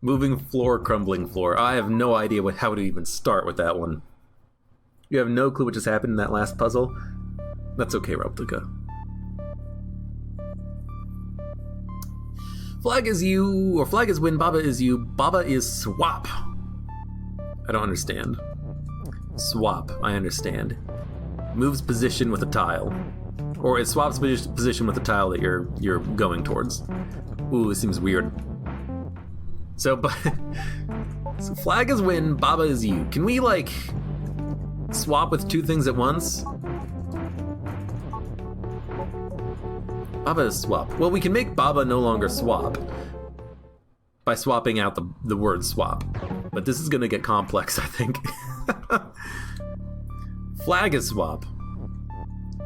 Moving floor, crumbling floor. I have no idea how to even start with that one. You have no clue what just happened in that last puzzle? That's okay, Replica. Flag is you, or flag is win, BaBa is you, BaBa is swap. I don't understand. Swap, I understand. Moves position with a tile. Or it swaps position with the tile that you're going towards. Ooh, this seems weird. So, so flag is win, BaBa is you. Can we, like, swap with two things at once? BaBa is swap. Well, we can make BaBa no longer swap by swapping out the word swap. But this is gonna get complex, I think. Flag is swap.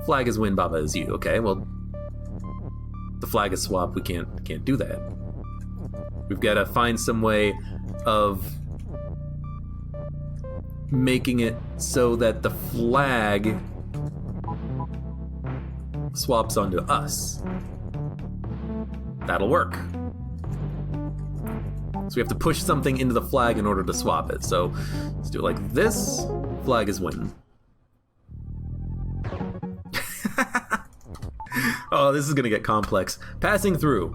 Flag is win, BaBa is you. Okay, well, the flag is swap. We can't do that. We've got to find some way of making it so that the flag swaps onto us. That'll work. So we have to push something into the flag in order to swap it. So let's do it like this. Flag is win. Oh, this is gonna get complex. Passing through.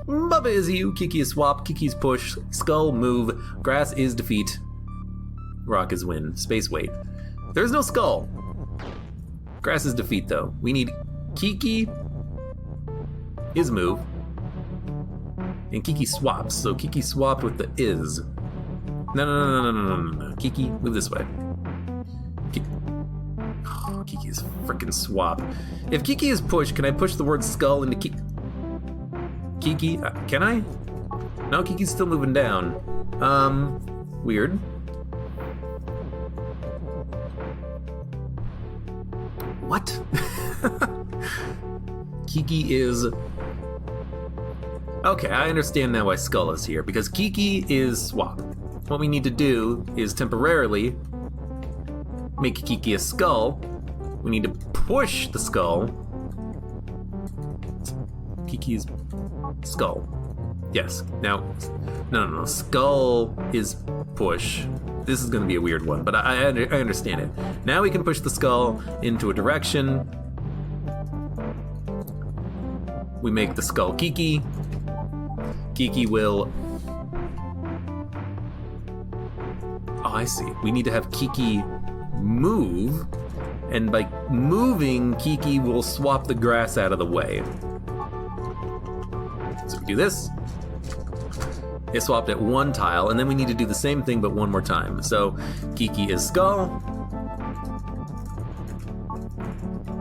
BaBa is you, Kiki is swap, Kiki's push, skull move, grass is defeat, rock is win, space wait. There's no skull. Grass is defeat though. We need Kiki is move, and Kiki swaps. So Kiki swapped with the is. No. Kiki, move this way. Oh, Kiki is freaking swap. If Kiki is push, can I push the word skull into Kiki? Can I? No, Kiki's still moving down. Weird. What? Kiki is... Okay, I understand now why skull is here, because Kiki is swap. What we need to do is temporarily make Kiki a skull. We need to push the skull. Kiki's skull. Yes. Now, no. Skull is push. This is going to be a weird one, but I understand it. Now we can push the skull into a direction. We make the skull Kiki. Kiki will... Oh, I see. We need to have Kiki move, and by moving, Kiki will swap the grass out of the way. So we do this. It swapped at one tile, and then we need to do the same thing but one more time. So Kiki is skull.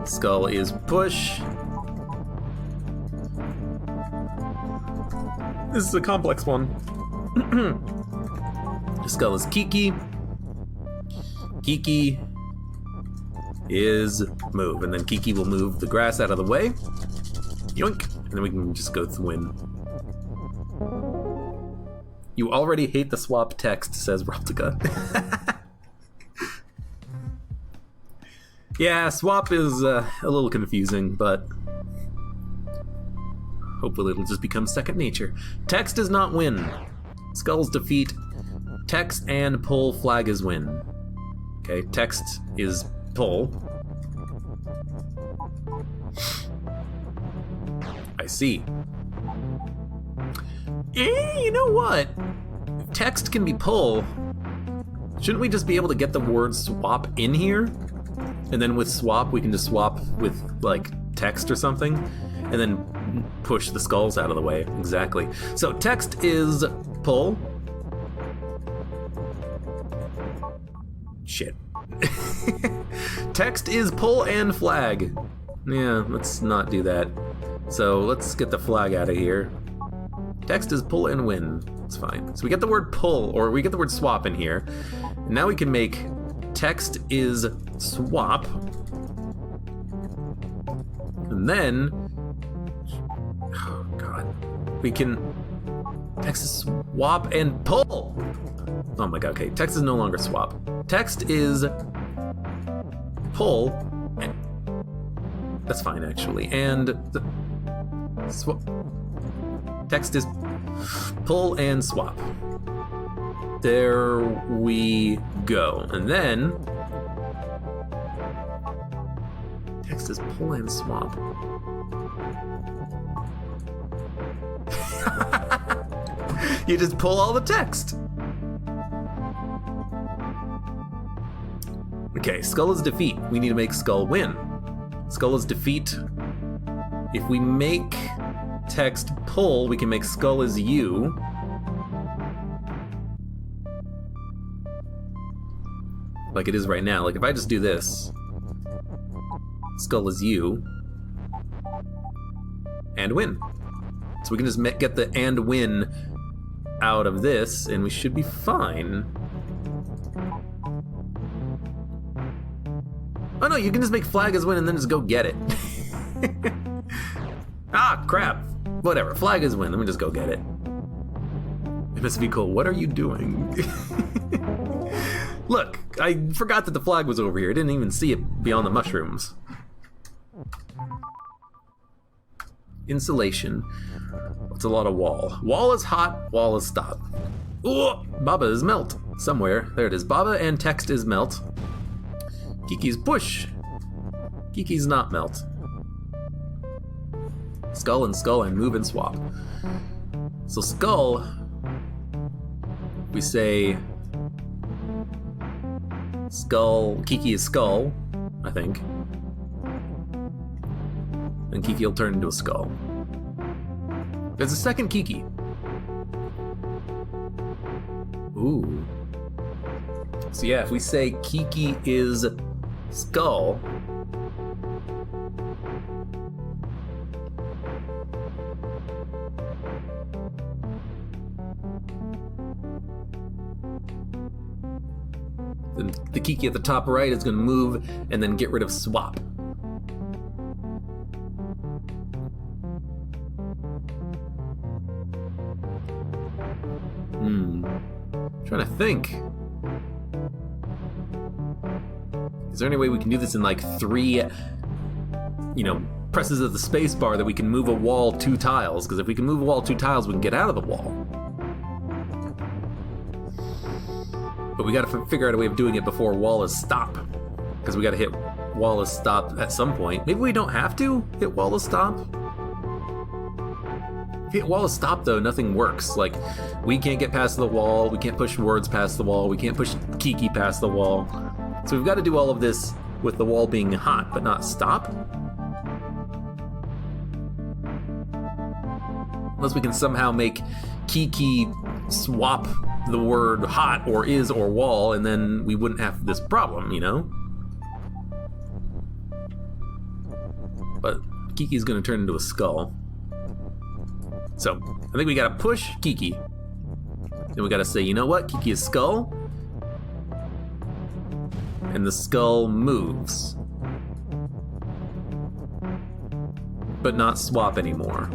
Skull is push. This is a complex one. Skull is Kiki. Kiki is move, and then Kiki will move the grass out of the way. Yoink, and then we can just go to the win. You already hate the swap text, says Replica. Yeah, swap is a little confusing, but hopefully it'll just become second nature. Text does not win. Skulls defeat. Text and pull, flag is win. Okay, text is pull. I see. You know what? If text can be pull, shouldn't we just be able to get the word swap in here? And then with swap, we can just swap with, like, text or something, and then push the skulls out of the way. Exactly. So text is pull. Shit. Text is pull and flag. Yeah, let's not do that. So let's get the flag out of here. Text is pull and win. It's fine. So we get the word pull, or we get the word swap in here. And now we can make text is swap. And then, oh god, we can text is swap and pull. Oh my god, okay, text is no longer swap. Text is pull, and that's fine actually. And the text is Pull and swap. There we go. And then text is pull and swap. You just pull all the text. Okay, skull is defeat. We need to make skull win. Skull is defeat. If we make text pull, we can make skull is you. Like it is right now. Like if I just do this, skull is you, and win. So we can just get the and win out of this, and we should be fine. Oh no, you can just make flag as win and then just go get it. Ah, crap. Whatever, flag is win, let me just go get it. It must be cool. What are you doing? Look, I forgot that the flag was over here. I didn't even see it beyond the mushrooms. Insulation. That's a lot of wall. Wall is hot, wall is stop. Ooh, BaBa is melt. Somewhere. There it is. BaBa and text is melt. Kiki's push. Kiki's not melt. Skull and move and swap. So skull, we say skull, Kiki is skull, I think. And Kiki will turn into a skull. There's a second Kiki. Ooh. So yeah, if we say Kiki is skull, then the Kiki at the top right is going to move and then get rid of swap. Trying to think. Is there any way we can do this in like 3, presses of the space bar that we can move a wall 2 tiles? Because if we can move a wall 2 tiles, we can get out of the wall. But we gotta figure out a way of doing it before wall is stop. Because we gotta hit wall is stop at some point. Maybe we don't have to hit wall is stop? If hit wall is stop though, nothing works. Like, we can't get past the wall, we can't push words past the wall, we can't push Kiki past the wall. So we've got to do all of this with the wall being hot, but not stop. Unless we can somehow make Kiki swap the word hot or is or wall, and then we wouldn't have this problem, But Kiki's gonna turn into a skull. So, I think we gotta push Kiki. Then we gotta say, you know what? Kiki is skull. And the skull moves. But not swap anymore.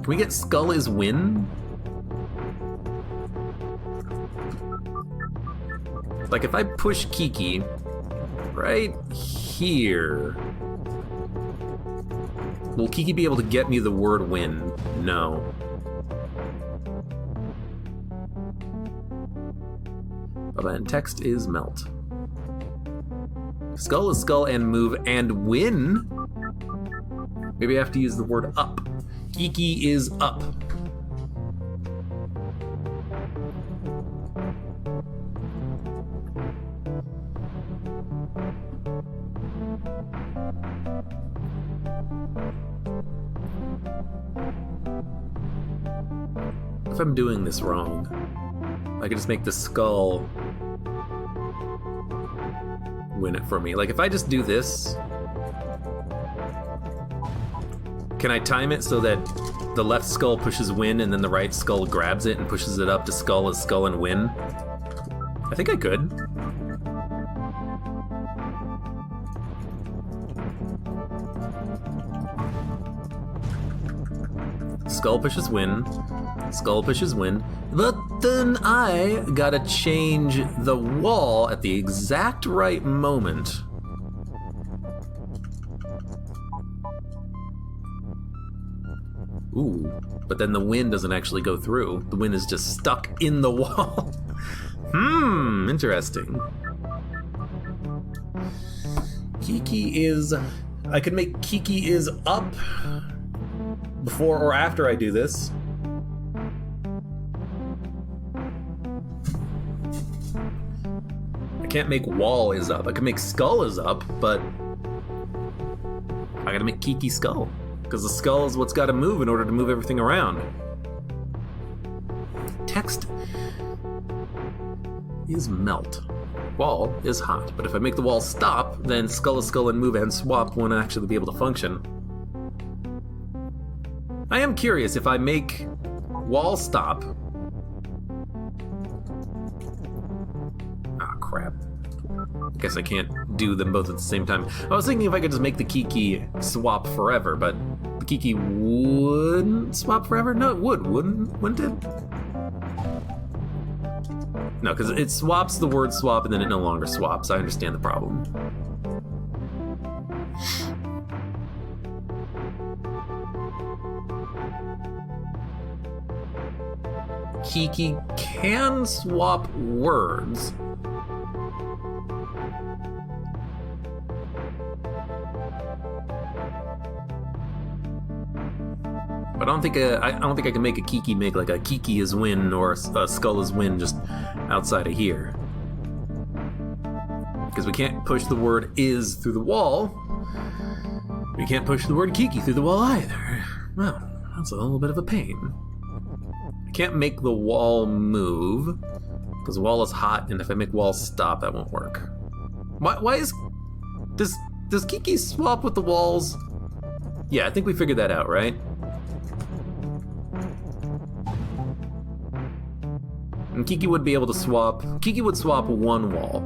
Can we get skull is win? Like if I push Kiki right here, will Kiki be able to get me the word win? No. BaBa and text is melt. Skull is skull and move and win. Maybe I have to use the word up. Kiki is up. If I'm doing this wrong, I can just make the skull win it for me. Like if I just do this, can I time it so that the left skull pushes win and then the right skull grabs it and pushes it up to skull as skull and win? I think I could. Skull pushes win. Skull pushes win. But then I gotta change the wall at the exact right moment. Ooh, but then the wind doesn't actually go through. The wind is just stuck in the wall. Interesting. Kiki is... I could make Kiki is up before or after I do this. I can't make wall is up. I can make skull is up, but I gotta make Kiki skull. Because the skull is what's gotta move in order to move everything around. Text is melt. Wall is hot. But if I make the wall stop, then skull is skull and move and swap won't actually be able to function. I am curious if I make wall stop. Ah, crap. I guess I can't do them both at the same time. I was thinking if I could just make the Kiki swap forever, but the Kiki wouldn't swap forever? No, it would, wouldn't it? No, because it swaps the word swap and then it no longer swaps. I understand the problem. Kiki can swap words. But I don't think I can make a Kiki make like a Kiki is win or a skull is win just outside of here. Because we can't push the word is through the wall. We can't push the word Kiki through the wall either. Well, that's a little bit of a pain. I can't make the wall move because the wall is hot, and if I make wall stop, that won't work. Why is does Kiki swap with the walls? Yeah, I think we figured that out, right? And Kiki would be able to swap. Kiki would swap one wall.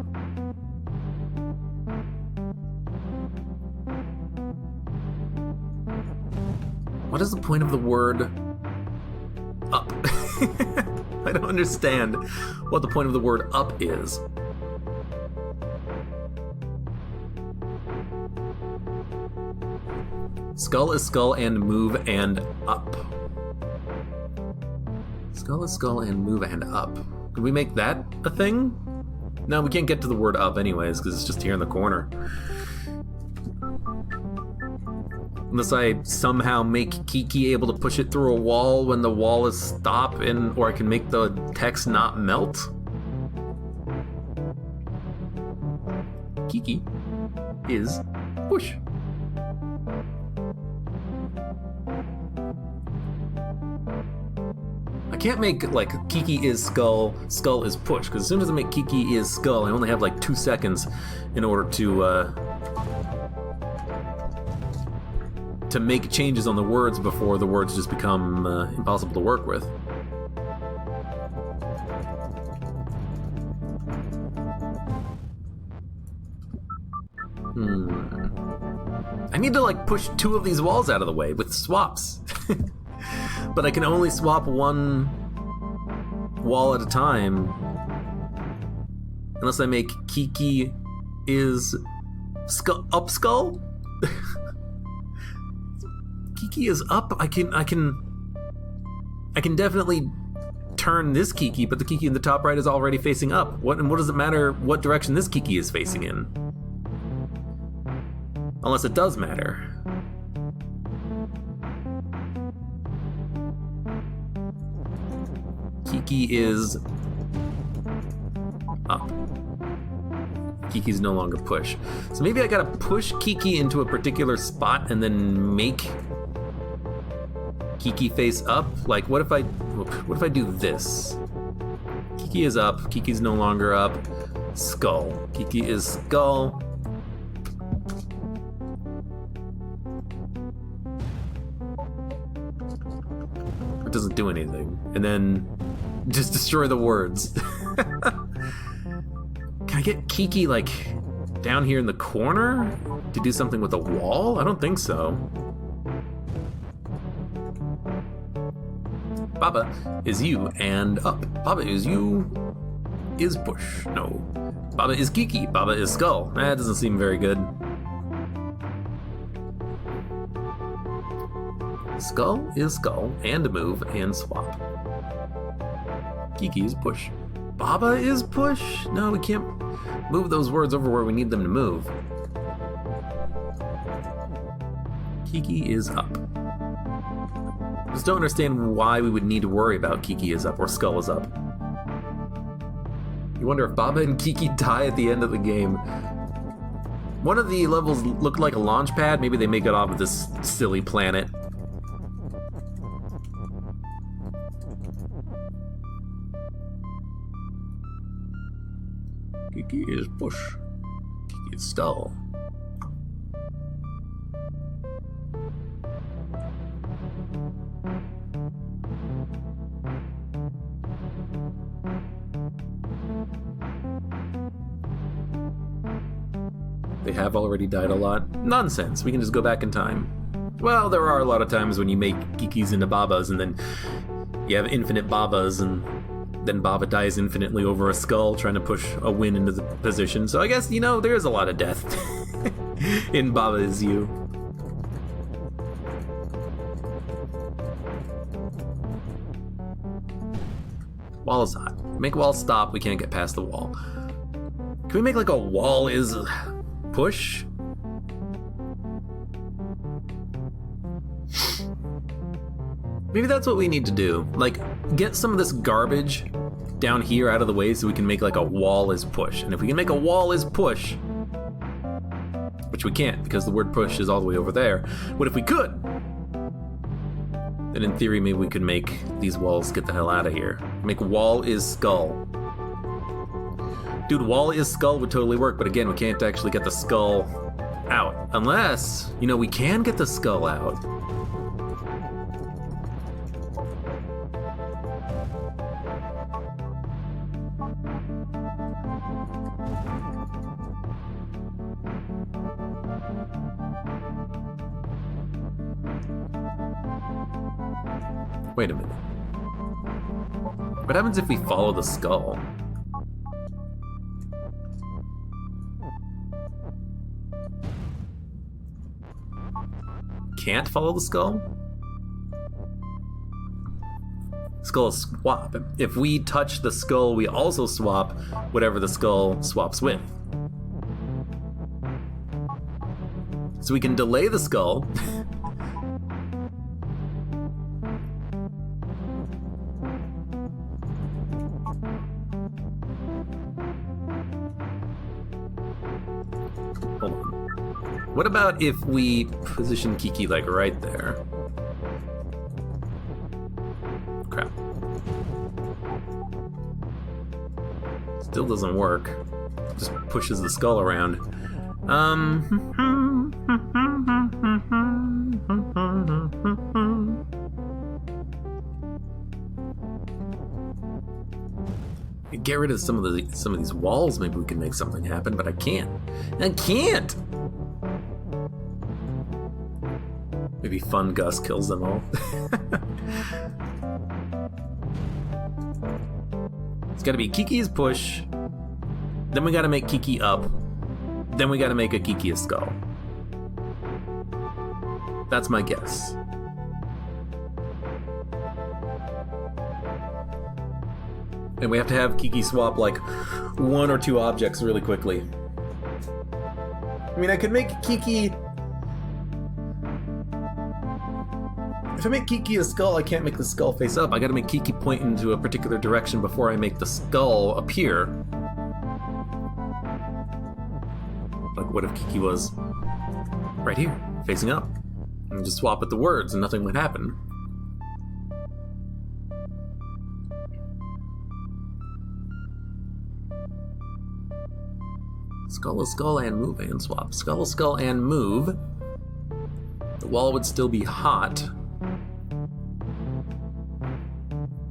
What is the point of the word up? I don't understand what the point of the word up is. Skull is skull and move and up. Skull is skull and move and up. Can we make that a thing? No, we can't get to the word up anyways, because it's just here in the corner. Unless I somehow make Kiki able to push it through a wall when the wall is stop, or I can make the text not melt. Kiki is push. I can't make like Kiki is skull, skull is push, because as soon as I make Kiki is skull, I only have like 2 seconds in order to make changes on the words before the words just become impossible to work with. I need to like push 2 of these walls out of the way with swaps. But I can only swap one wall at a time unless I make Kiki is skull, up skull? Kiki is up. I can definitely turn this Kiki, but the Kiki in the top right is already facing up. What does it matter what direction this Kiki is facing in? Unless it does matter. Kiki is up. Kiki's no longer push. So maybe I gotta push Kiki into a particular spot and then make Kiki face up. Like, what if I do this? Kiki is up. Kiki's no longer up. Skull. Kiki is skull. It doesn't do anything. And then just destroy the words. Can I get Kiki, like, down here in the corner to do something with a wall? I don't think so. BaBa is you and up. BaBa is you is push. No. BaBa is Kiki. BaBa is skull. That doesn't seem very good. Skull is skull, and move, and swap. Kiki is push. BaBa is push? No, we can't move those words over where we need them to move. Kiki is up. Just don't understand why we would need to worry about Kiki is up or Skull is up. You wonder if BaBa and Kiki die at the end of the game. One of the levels looked like a launch pad. Maybe they make it off of this silly planet. Kiki is push. Kiki is stall. They have already died a lot. Nonsense, we can just go back in time. Well, there are a lot of times when you make Kikis into BaBas and then you have infinite BaBas and then BaBa dies infinitely over a skull trying to push a win into the position. So I guess, you know, there is a lot of death in BaBa is you. Wall is hot. Make wall stop, we can't get past the wall. Can we make like a wall is push? Maybe that's what we need to do. Like, get some of this garbage down here out of the way so we can make like a wall is push. And if we can make a wall is push, which we can't because the word push is all the way over there, what if we could? Then in theory, maybe we could make these walls get the hell out of here. Make wall is skull. Dude, wall is skull would totally work, but again, we can't actually get the skull out. Unless, you know, we can get the skull out. Wait a minute. What happens if we follow the skull? Can't follow the skull? Skull swap. If we touch the skull, we also swap whatever the skull swaps with. So we can delay the skull. Hold on. What about if we position Kiki like right there? Crap. Still doesn't work. Just pushes the skull around. Get rid of some of these walls. Maybe we can make something happen, but I can't. I can't. Maybe Fun Gus kills them all. It's got to be Kiki's push. Then we got to make Kiki up. Then we got to make a Kiki a skull. That's my guess. And we have to have Kiki swap like 1 or 2 objects really quickly. I mean, I could make Kiki... If I make Kiki a skull, I can't make the skull face up. I gotta make Kiki point into a particular direction before I make the skull appear. Like, what if Kiki was right here, facing up? And just swap with the words and nothing would happen. Skull is skull and move and swap. Skull is skull and move. The wall would still be hot.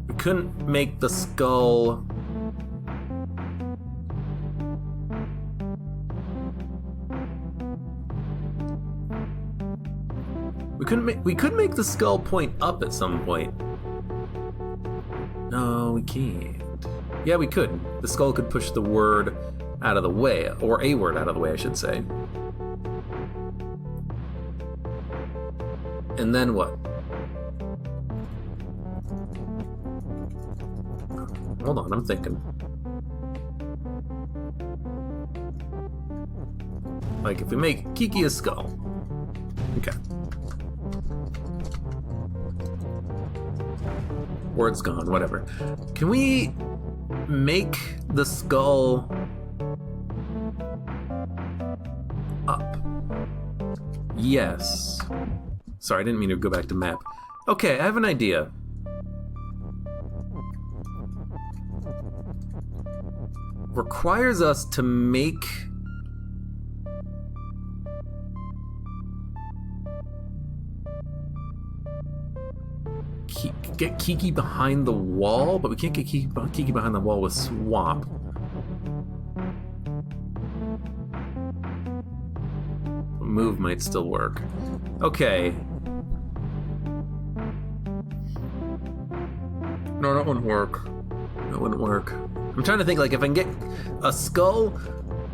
We couldn't make the skull... We could make the skull point up at some point. No, we can't. Yeah, we could. The skull could push the word out of the way, or a word out of the way, I should say. And then what? hold on, I'm thinking. Like, if we make Kiki a skull. Okay. Word's gone, whatever. Can we make the skull up? Yes. Sorry, I didn't mean to go back to map. Okay, I have an idea. Requires us to make... get Kiki behind the wall, but we can't get Kiki behind the wall with swap. Move might still work. Okay. No, that wouldn't work. That wouldn't work. I'm trying to think, like, if I can get a skull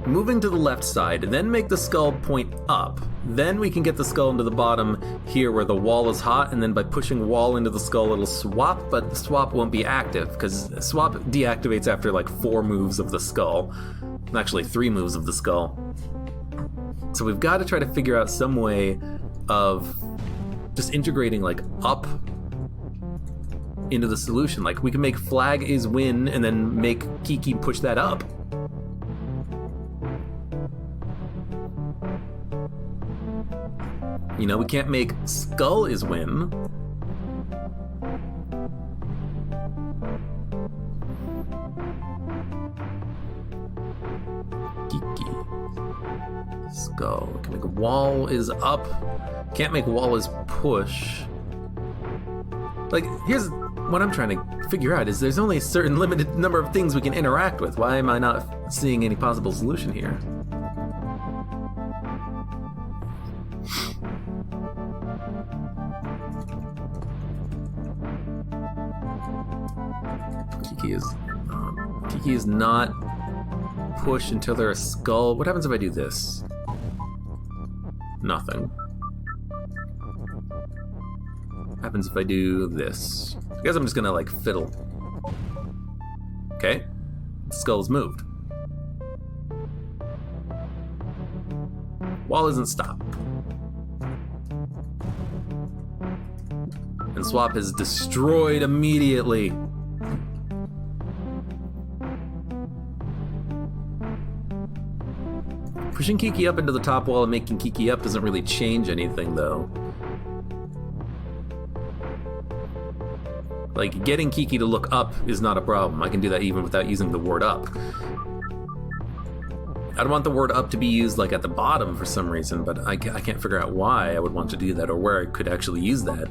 moving to the left side, and then make the skull point up, then we can get the skull into the bottom here where the wall is hot, and then by pushing wall into the skull, it'll swap, but the swap won't be active, because swap deactivates after like 4 moves of the skull. Actually, 3 moves of the skull. So we've got to try to figure out some way of just integrating like up into the solution. Like we can make flag is win and then make Kiki push that up. You know, we can't make skull is win. Kiki. Skull. We can make wall is up. Can't make wall is push. Like, here's what I'm trying to figure out is there's only a certain limited number of things we can interact with. Why am I not seeing any possible solution here? Kiki is not push until they're a skull. What happens if I do this? Nothing. What happens if I do this? I guess I'm just gonna like fiddle. Okay. The skull's moved. Wall isn't stopped. And swap is destroyed immediately. Pushing Kiki up into the top wall and making Kiki up doesn't really change anything, though. Like, getting Kiki to look up is not a problem. I can do that even without using the word up. I'd want the word up to be used, like, at the bottom for some reason, but I can't figure out why I would want to do that or where I could actually use that.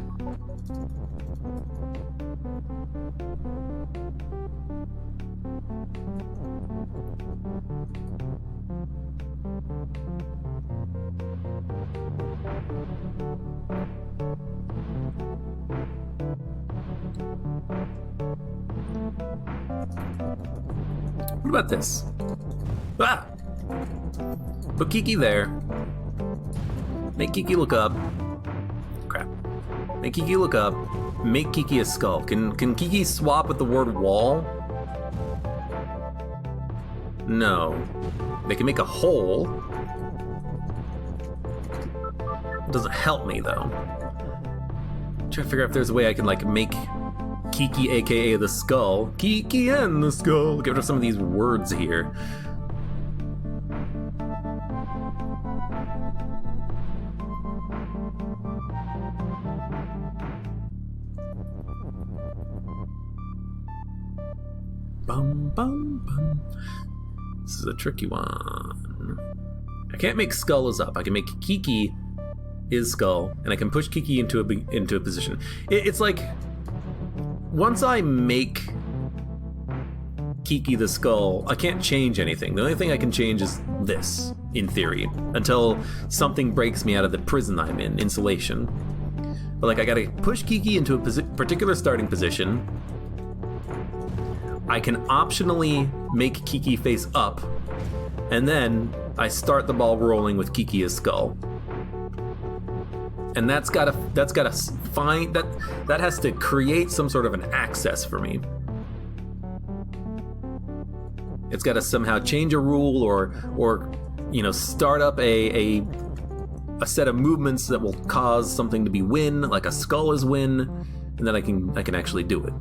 What about this? Ah! Put Kiki there. Make Kiki look up. Crap. Make Kiki look up. Make Kiki a skull. Can Kiki swap with the word wall? No. They can make a hole. Doesn't help me though. I'm trying to figure out if there's a way I can like make Kiki, aka the skull. Kiki and the skull. Get rid of some of these words here. Bum, bum, bum. This is a tricky one. I can't make skull is up. I can make Kiki is skull, and I can push Kiki into a position. It's like, once I make Kiki the skull, I can't change anything. The only thing I can change is this, in theory, until something breaks me out of the prison I'm in, insulation. But like, I gotta push Kiki into a particular starting position. I can optionally make Kiki face up, and then I start the ball rolling with Kiki as skull. And that's gotta find that has to create some sort of an access for me. It's got to somehow change a rule or you know, start up a set of movements that will cause something to be win, like a skull is win, and then I can actually do it.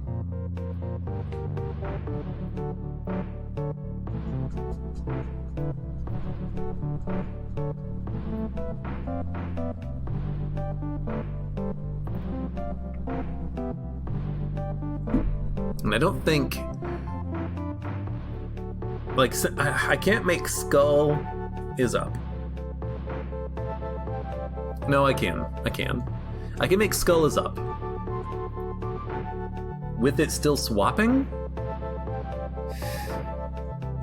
And I don't think, like, I can't make skull is up. No, I can. I can make skull is up. With it still swapping?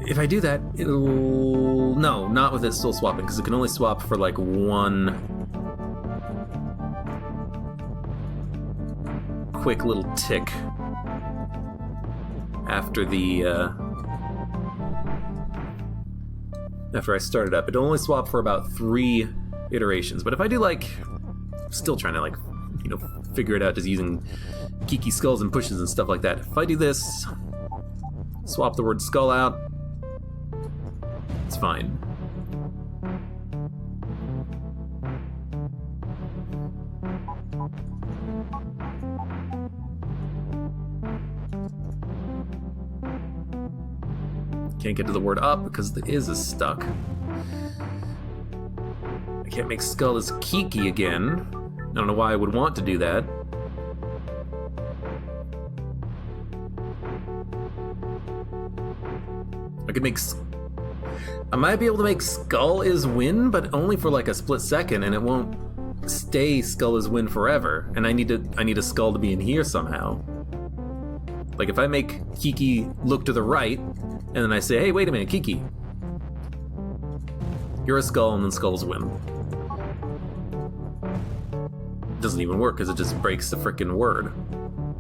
If I do that, it'll... No, not with it still swapping, because it can only swap for, like, one quick little tick after the, after I start it up. It'll only swap for about 3 iterations. But if I do, like, still trying to, like, you know, figure it out just using geeky skulls and pushes and stuff like that. If I do this, swap the word skull out, it's fine. Can't get to the word up because the is stuck. I can't make skull as Kiki again. I don't know why I would want to do that. I could make... I might be able to make skull is win, but only for like a split second, and it won't stay skull is win forever. And I need a skull to be in here somehow. Like if I make Kiki look to the right, and then I say, hey, wait a minute, Kiki. You're a skull, and then skulls win. It doesn't even work, because it just breaks the frickin' word.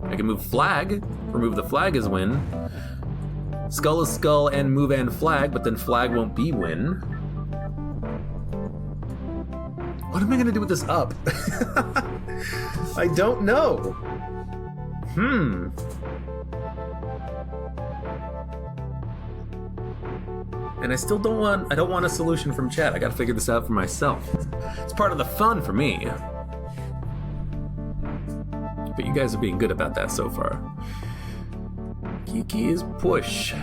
I can move flag, remove the flag as win. Skull is skull, and move and flag, but then flag won't be win. What am I gonna do with this up? I don't know. And I still don't want a solution from chat. I gotta figure this out for myself. It's part of the fun for me. But you guys are being good about that so far. Kiki is push.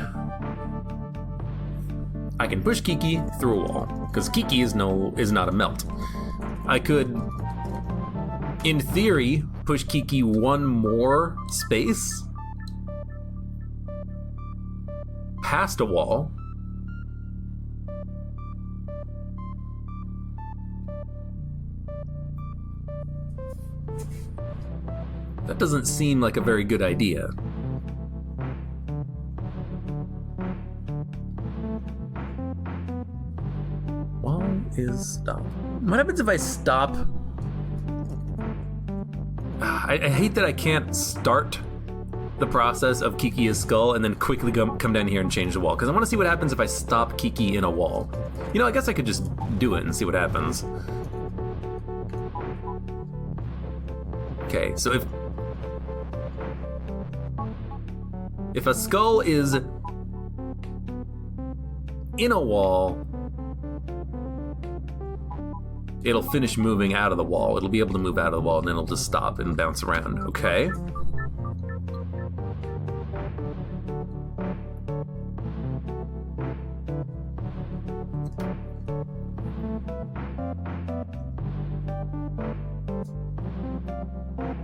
I can push Kiki through a wall, because Kiki is not a melt. I could, in theory, push Kiki one more space past a wall. That doesn't seem like a very good idea. Wall is stop. What happens if I stop? I hate that I can't start the process of Kiki is skull and then quickly come down here and change the wall, because I want to see what happens if I stop Kiki in a wall. You know, I guess I could just do it and see what happens. Okay, so if a skull is in a wall, it'll finish moving out of the wall. It'll be able to move out of the wall, and then it'll just stop and bounce around. Okay.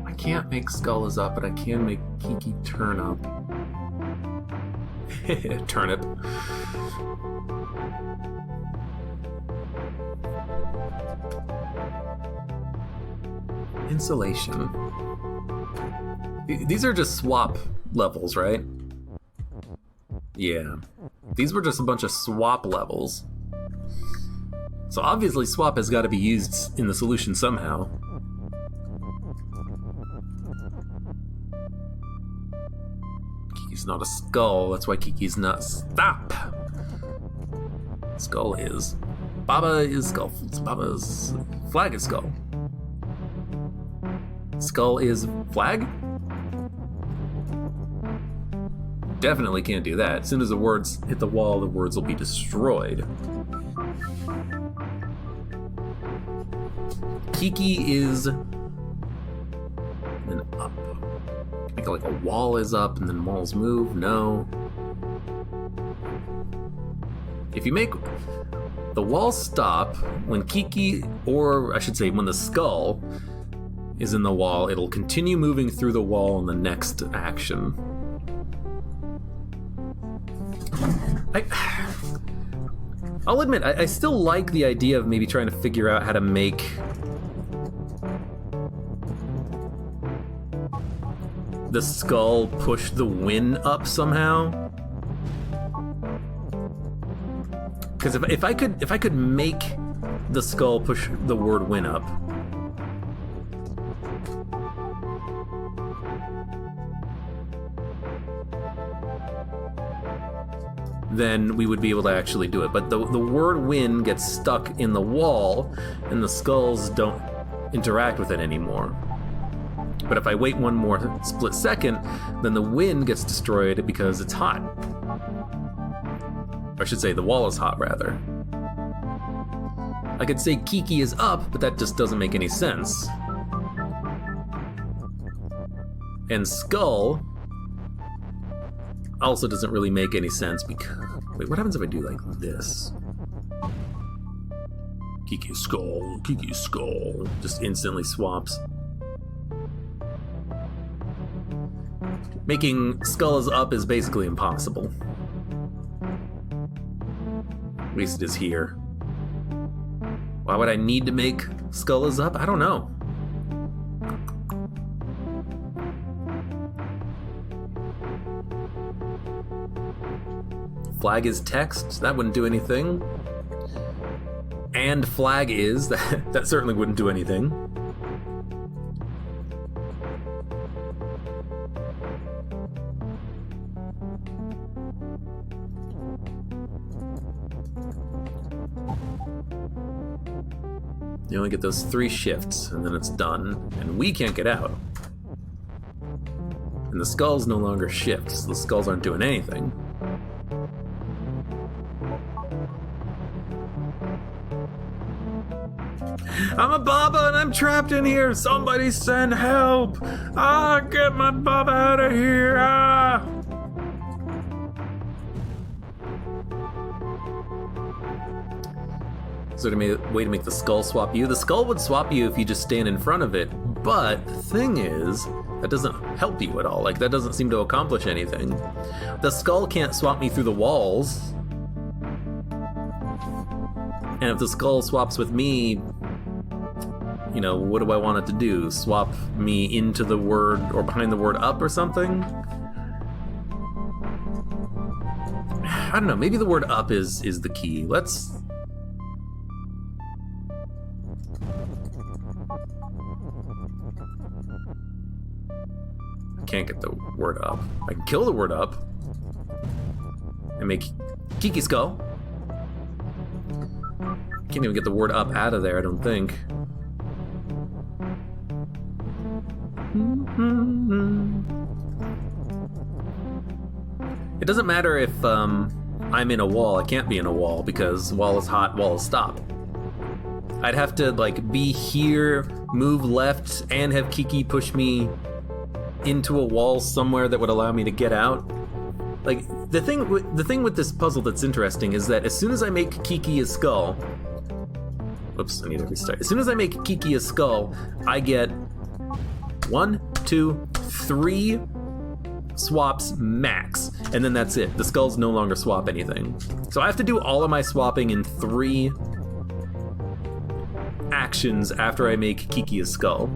I can't make skull is up, but I can make Kiki turn up. Turnip. Insulation. These are just swap levels, right? Yeah. These were just a bunch of swap levels. So obviously swap has got to be used in the solution somehow. Kiki's not a skull, that's why Kiki's not stop. Skull is. BaBa is skull. BaBa's flag is skull. Skull is flag? definitely can't do that. As soon as the words hit the wall, the words will be destroyed. Kiki is then up. Make it like a wall is up and then walls move. No. If you make the wall stop when Kiki, or I should say when the skull is in the wall, it'll continue moving through the wall in the next action. I'll admit, I still like the idea of maybe trying to figure out how to make the skull push the win up somehow. Because if I could make the skull push the word win up, then we would be able to actually do it. But the word win gets stuck in the wall, and the skulls don't interact with it anymore. But if I wait one more split second, then the win gets destroyed because it's hot. Or I should say the wall is hot, rather. I could say Kiki is up, but that just doesn't make any sense. And skull also doesn't really make any sense because... Wait, what happens if I do like this? Kiki skull, just instantly swaps. Making skull is up is basically impossible. At least it is here. Why would I need to make skull is up? I don't know. Flag is text, that wouldn't do anything. And flag is, that certainly wouldn't do anything. You only get those 3 shifts, and then it's done, and we can't get out. And the skulls no longer shift, so the skulls aren't doing anything. I'm a BaBa and I'm trapped in here! Somebody send help! Ah, get my BaBa out of here! Ah! Is there a way to make the skull swap you? The skull would swap you if you just stand in front of it, but the thing is, that doesn't help you at all. Like, that doesn't seem to accomplish anything. The skull can't swap me through the walls. And if the skull swaps with me, you know, what do I want it to do? Swap me into the word or behind the word up or something? I don't know, maybe the word up is the key. Let's... I can't get the word up. I can kill the word up and make Kiki skull. Can't even get the word up out of there, I don't think. It doesn't matter if I'm in a wall. I can't be in a wall because wall is hot, wall is stop. I'd have to like be here, move left, and have Kiki push me into a wall somewhere that would allow me to get out. Like the thing with this puzzle that's interesting is that as soon as I make Kiki a skull, whoops, I need to restart. As soon as I make Kiki a skull, I get 1, 2, 3 swaps max, and then that's it. The skulls no longer swap anything. So I have to do all of my swapping in 3 actions after I make Kiki a skull.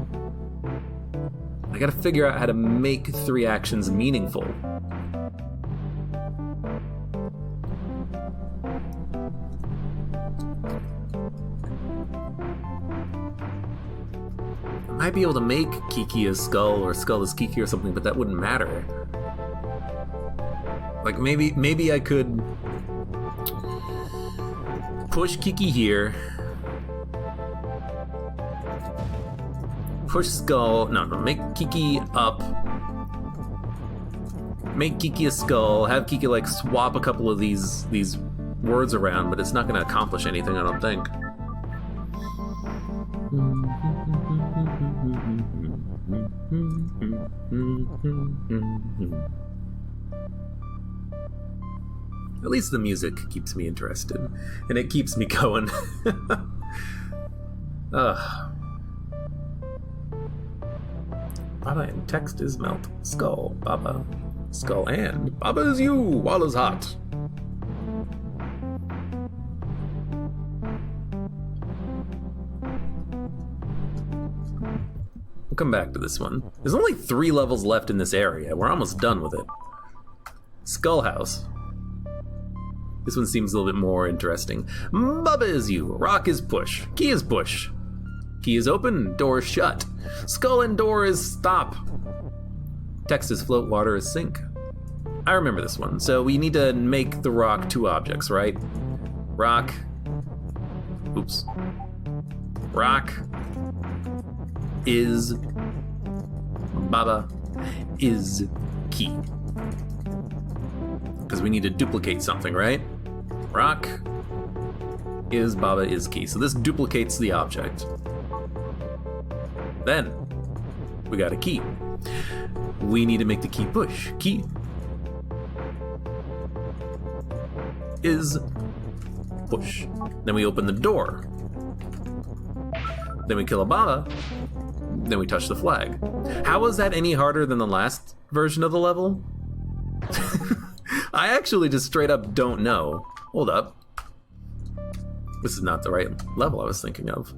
I gotta figure out how to make 3 actions meaningful. I might be able to make Kiki a skull or skull as Kiki or something, but that wouldn't matter. Like maybe I could push Kiki here, push skull, no, make Kiki up, make Kiki a skull, have Kiki like swap a couple of these words around, but it's not going to accomplish anything, I don't think. At least the music keeps me interested, and it keeps me going. Ugh. BaBa and text is melt. Skull, BaBa. Skull and BaBa is you while is hot. We'll come back to this one. There's only 3 levels left in this area. We're almost done with it. Skull House. This one seems a little bit more interesting. BaBa is you. Rock is push. Key is push. Key is open. Door is shut. Skull and door is stop. Text is float. Water is sink. I remember this one. So we need to make the rock 2 objects, right? Rock. Oops. Rock is BaBa is key. Because we need to duplicate something, right? Rock is BaBa is key. So this duplicates the object. Then we got a key. We need to make the key push. Key is push. Then we open the door. Then we kill a BaBa. Then we touch the flag. How was that any harder than the last version of the level? I actually just straight up don't know. Hold up. This is not the right level I was thinking of.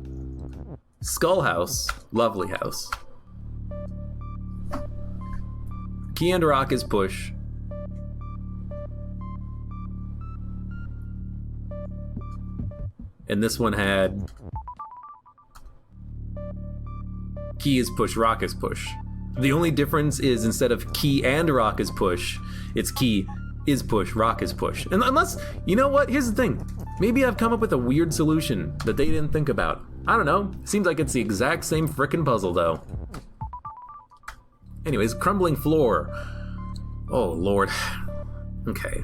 Skull House, lovely house. Key and rock is push. And this one had key is push, rock is push. The only difference is instead of key and rock is push, it's key is push, rock is push. And unless, you know what, here's the thing. Maybe I've come up with a weird solution that they didn't think about. I don't know. Seems like it's the exact same frickin' puzzle though. Anyways, crumbling floor. Oh lord. Okay.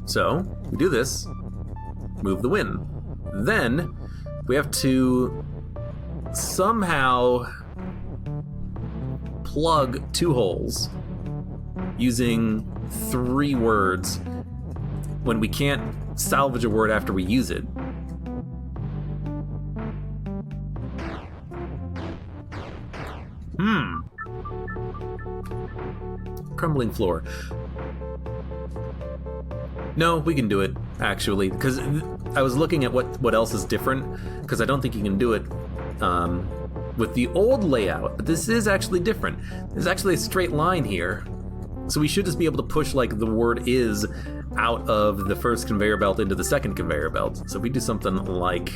So, we do this, move the win. Then, we have to somehow plug 2 holes using 3 words when we can't salvage a word after we use it. Crumbling floor. No, we can do it, actually, because I was looking at what else is different, because I don't think you can do it with the old layout, but this is actually different. There's actually a straight line here, so we should just be able to push like the word is out of the first conveyor belt into the second conveyor belt. So if we do something like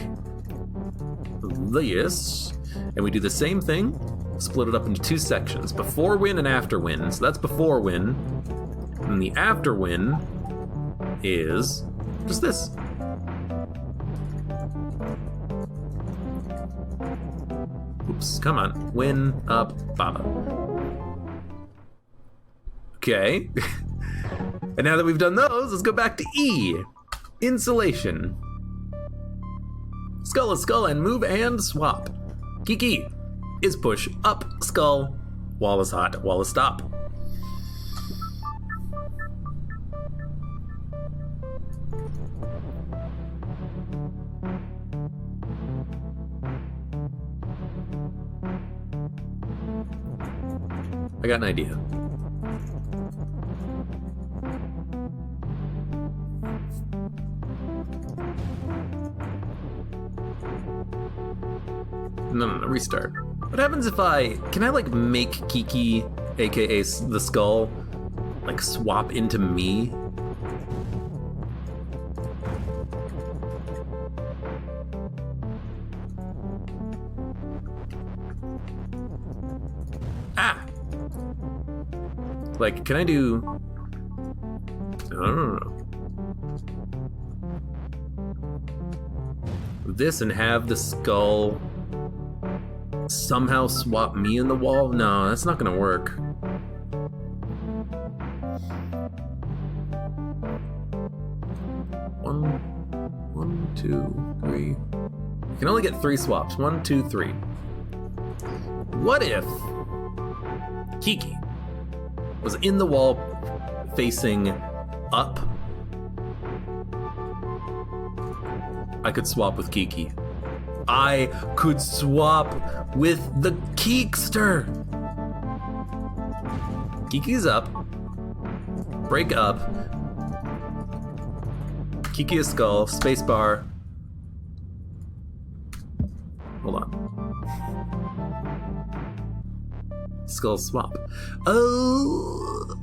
this, and we do the same thing, split it up into 2 sections, before win and after win. So that's before win, and the after win is just this. Oops, come on. Win, up, BaBa. Okay. And now that we've done those, let's go back to E. Insulation. Skull is skull and move and swap. Kiki is push, up, skull. Wall is hot, wall is stop. I got an idea. No, restart. What happens if can I like make Kiki, aka the skull, like swap into me? Ah! Like, can I do... I don't know. This and have the skull Somehow swap me in the wall? No, that's not gonna work. One, two, three. You can only get 3 swaps. 1, 2, 3. What if Kiki was in the wall facing up? I could swap with Kiki. I could swap with the Keekster. Kiki's up. Break up. Kiki is skull. Spacebar. Hold on. Skull swap. Oh.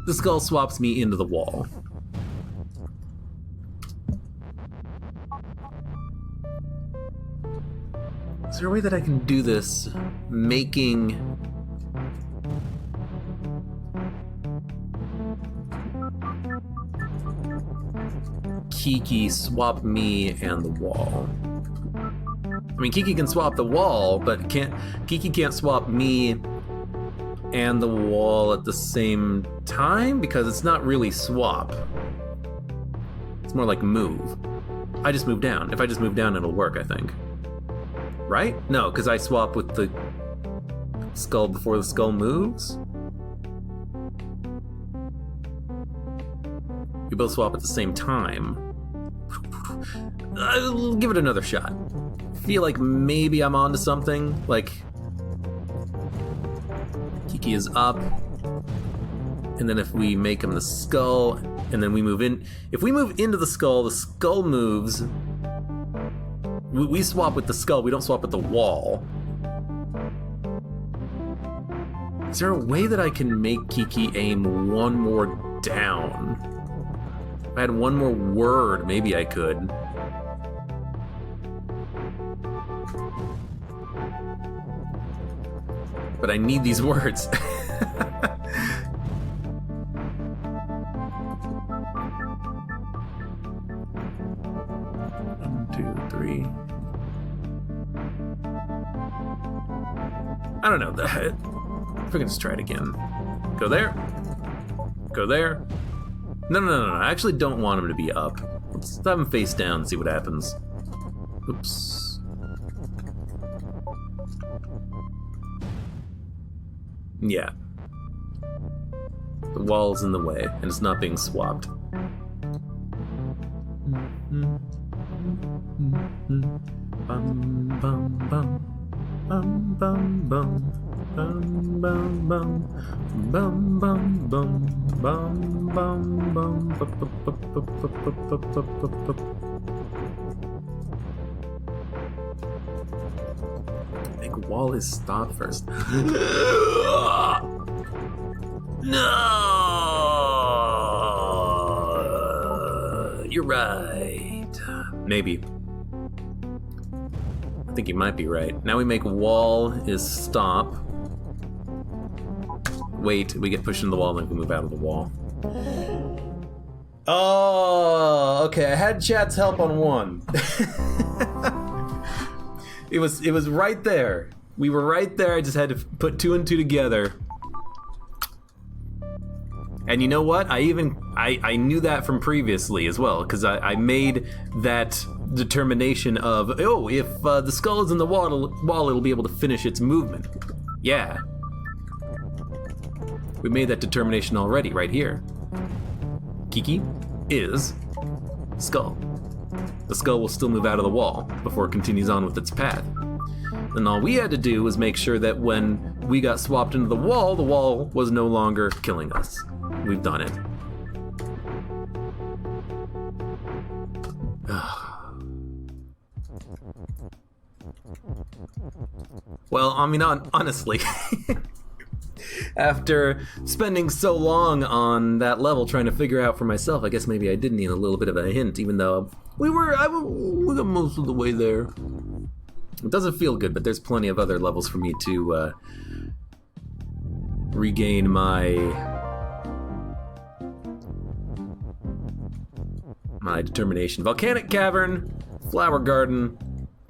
The skull swaps me into the wall. Is there a way that I can do this, making Kiki swap me and the wall? I mean, Kiki can swap the wall, but Kiki can't swap me and the wall at the same time, because it's not really swap. It's more like move. I just move down. If I just move down, it'll work, I think. Right? No, because I swap with the skull before the skull moves. We both swap at the same time. I'll give it another shot. Feel like maybe I'm onto something. Like, Kiki is up, and then if we make him the skull, and then we move in. If we move into the skull moves. We swap with the skull, we don't swap with the wall. Is there a way that I can make Kiki aim one more down? If I had one more word, maybe I could. But I need these words. 1, 2, 3. I don't know. If we can just try it again. Go there. Go there. No. I actually don't want him to be up. Let's have him face down and see what happens. Oops. Yeah. The wall's in the way, and it's not being swapped. Bum, bum, bum. Bum, bum, bum. Bum, bum, bum. Bum, bum, bum. Bum, bum, bum. Make wall is stop first. No! You're right. Maybe. I think you might be right. Now we make wall is stop. Wait, we get pushed into the wall, then we can move out of the wall. Oh, okay. I had chat's help on one. It was right there. We were right there. I just had to put 2 and 2 together. And you know what? I knew that from previously as well, because I made that determination of, oh, if the skull is in the wall, it'll be able to finish its movement. Yeah. We made that determination already, right here. Kiki is skull. The skull will still move out of the wall before it continues on with its path. And all we had to do was make sure that when we got swapped into the wall was no longer killing us. We've done it. Well, I mean, honestly, after spending so long on that level trying to figure out for myself, I guess maybe I did need a little bit of a hint, even though we got most of the way there. It doesn't feel good, but there's plenty of other levels for me to regain my determination. Volcanic Cavern, Flower Garden,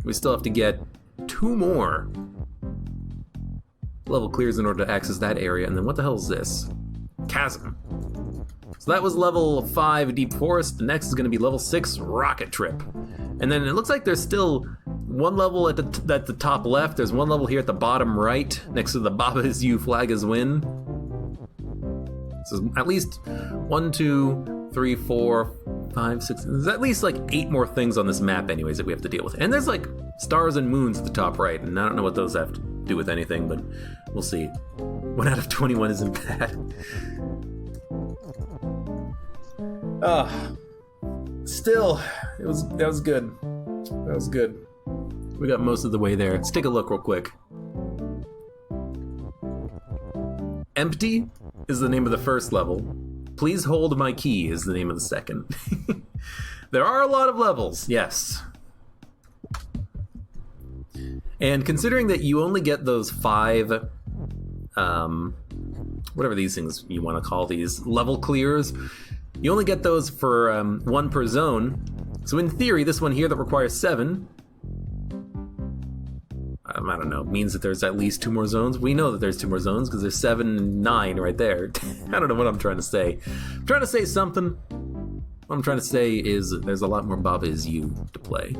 We still have to get 2 more level clears in order to access that area. And then what the hell is this? Chasm. So that was level 5 Deep Forest. The next is going to be level 6 Rocket Trip. And then it looks like there's still 1 level at the top left. There's 1 level here at the bottom right, next to the BaBa is you, flag is win. So at least 1, 2, 3, 4, 5, 6. There's at least like 8 more things on this map anyways that we have to deal with. And there's like stars and moons at the top right, and I don't know what those have to do with anything, but we'll see. 1 out of 21 isn't bad. Still, that was good. That was good. We got most of the way there. Let's take a look real quick. Empty is the name of the first level. Please hold my key is the name of the second. There are a lot of levels, yes. And considering that you only get those 5, whatever these things you want to call these, level clears, you only get those for 1 per zone. So in theory, this one here that requires 7, I don't know, means that there's at least 2 more zones. We know that there's 2 more zones because there's 7 and 9 right there. I don't know what I'm trying to say. I'm trying to say something. What I'm trying to say is there's a lot more BaBa is you to play.